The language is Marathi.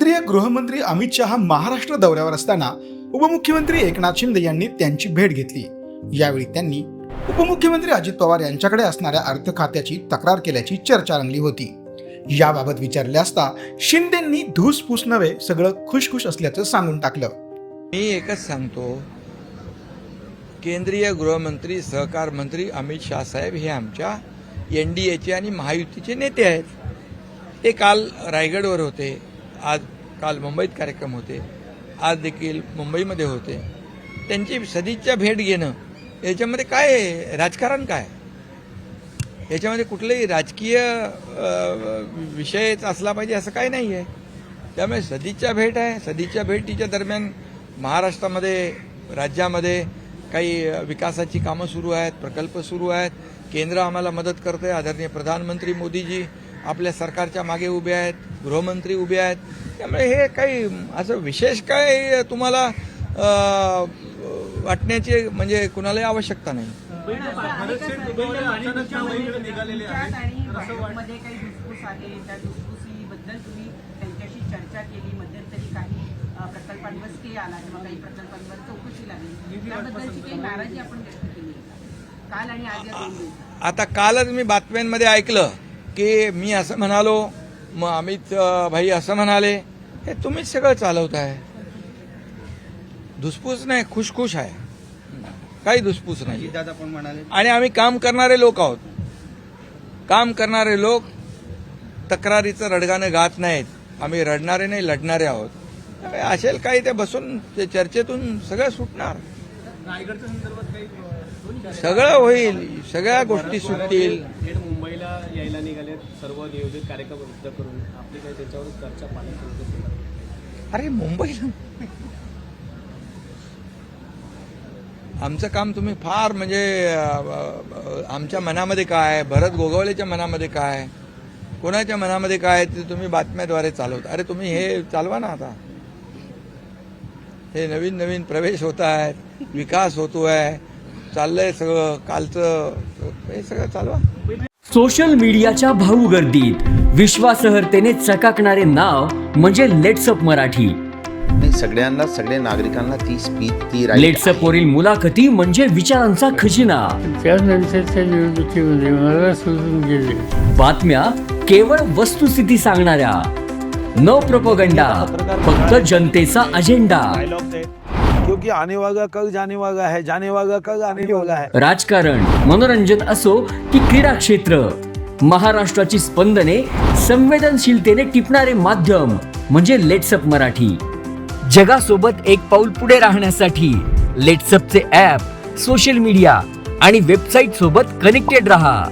केंद्रीय गृहमंत्री अमित शहा महाराष्ट्र दौऱ्यावर असताना उपमुख्यमंत्री एकनाथ शिंदे यांनी त्यांची भेट घेतली। यावेळी त्यांनी उपमुख्यमंत्री अजित पवार यांच्याकडे असणाऱ्या अर्थ खात्याची तक्रार केल्याची चर्चा रंगली होती। याबाबत विचारले असता शिंदेंनी धूसफूस नव्हे सगळं खुशखुश असल्याचं सांगून टाकलं। मी एकच सांगतो, केंद्रीय गृहमंत्री सहकार मंत्री अमित शाह साहेब हे आमच्या NDAचे आणि महायुतीचे नेते आहेत। ते काल रायगडवर होते, काल मुंबईत कार्यक्रम होते, आज देखील मुंबईमध्ये होते। त्यांची सदिच्छा भेट घेणं याच्यामध्ये काय राजकारण काय, याच्यामध्ये कुठलेही राजकीय विषयच असला पाहिजे असं काही नाही आहे। त्यामुळे सदिच्छा भेट आहे। सदिच्छा भेटीच्या दरम्यान महाराष्ट्रामध्ये राज्यामध्ये काही विकासाची कामं सुरू आहेत, प्रकल्प सुरू आहेत। केंद्र आम्हाला मदत करते। आदरणीय प्रधानमंत्री मोदीजी आपल्या सरकारच्या मागे उभे आहेत, गृहमंत्री उभे आहेत। त्यामुळे हे काही असं विशेष काय तुम्हाला वाटण्याची म्हणजे कुणालाही आवश्यकता नाही। आता कालच मी बातम्यांमध्ये ऐकलं की मी असं म्हणालो, मग अमित भाई असं म्हणाले। हे तुम्हीच सगळं चालवताय। धुसफूस नाही, खुशखुश आहे, काही धुसफूस नाही। आणि आम्ही काम करणारे लोक आहोत। काम करणारे लोक तक्रारीचं रडगाणं गात नाहीत। आम्ही रडणारे नाही, लढणारे आहोत। असेल काही ते बसून ते चर्चेतून सगळं सुटणार, सगळं होईल, सगळ्या गोष्टी सुटतील। मुंबईला यायला निघाले सर्व नियोजित कार्यक्रम रद्द करून आपली काही त्याच्यावर चर्चा पालक। अरे मुंबईला आमचं काम तुम्ही फार म्हणजे आमच्या मनामध्ये काय, भरत गोगावलेच्या मनामध्ये काय, कोणाच्या मनामध्ये काय ते तुम्ही बातम्याद्वारे चालवता। अरे तुम्ही हे चालवा ना। आता हे नवीन नवीन प्रवेश होत आहेत, विकास होतोय, चाललंय सगळं कालचं, हे सगळं चालवा। सोशल मीडियाच्या भाऊ गर्दीत विश्वासार्हतेने चकाकणारे नाव म्हणजे लेट्सअप मराठी। सगळ्यांना, सगळ्या नागरिकांना ती स्पीच, ती लेट्सअप वरील मुलाखती म्हणजे विचारांचा खजिना। त्यानंतरच्या निवडणुकीमध्ये मला सोडून गेले। बातम्या केवळ वस्तुस्थिती सांगणाऱ्या, न प्रोपगंडा, फक्त जनतेचा अजेंडा। क्योंकि आने वाला कल जाने वाला है, जाने वाला कल आने वाला है। राजकारण, मनोरंजन असो की क्रीडा क्षेत्र, महाराष्ट्राची स्पंदने संवेदनशीलतेने टिपणारे माध्यम म्हणजे लेट्सअप मराठी। जगासोबत एक पाऊल पुढे राहण्यासाठी लेट्सअपचे ॲप, सोशल मीडिया आणि वेबसाईट सोबत कनेक्टेड रहा।